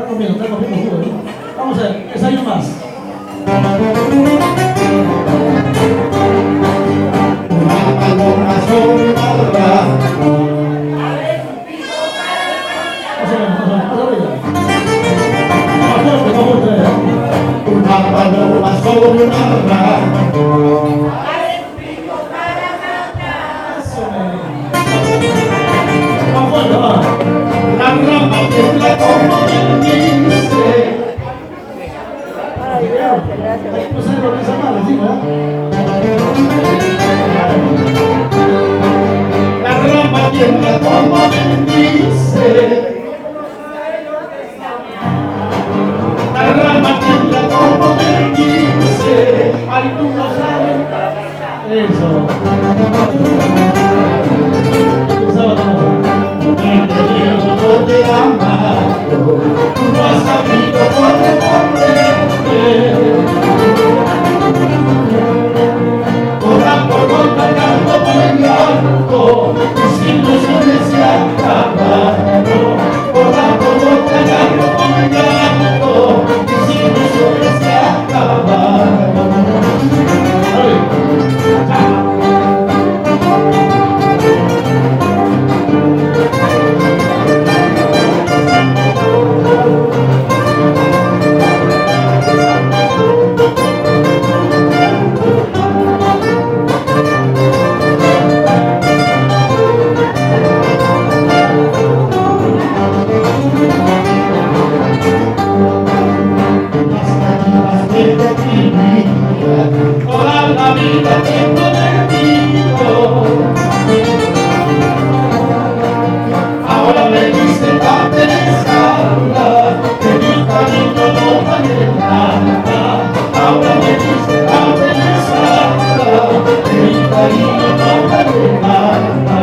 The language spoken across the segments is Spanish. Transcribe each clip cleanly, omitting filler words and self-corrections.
está comiendo jugo, ¿no? Vamos a ver, ensayo más. Una paloma sobre la barra. Una paloma sobre una barra. La rama tiembla como el lince. No sé lo que es mal, ¿sí, verdad? La rama tiembla como el lince. La rama tiembla como el lince. Ay, tú no sabes. Eso. No te amado, tú no has sabido corresponderte. Gota por gota, llanto por llanto, tus ilusiones se acabaron. Gota por gota, llanto por llanto, tus ilusiones se acabaron. Toda la vida te he prometido. Ahora me dice tan pensada que mi cariño no vale nada. Ahora me dice tan pensada que mi cariño no vale nada.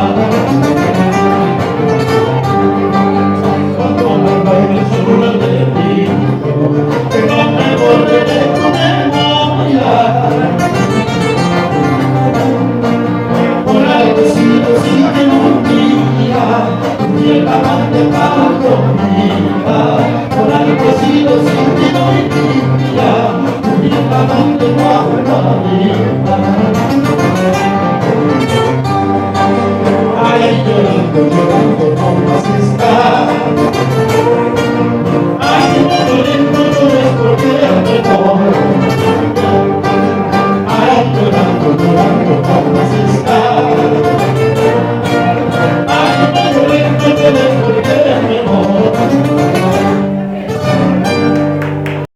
Cuando me bailes sobre el delito, que no me volveré tu memoria. Por algo sigo en un día, y el amante palomita. Por algo sigo sin ti hoy día, y el amante palomita.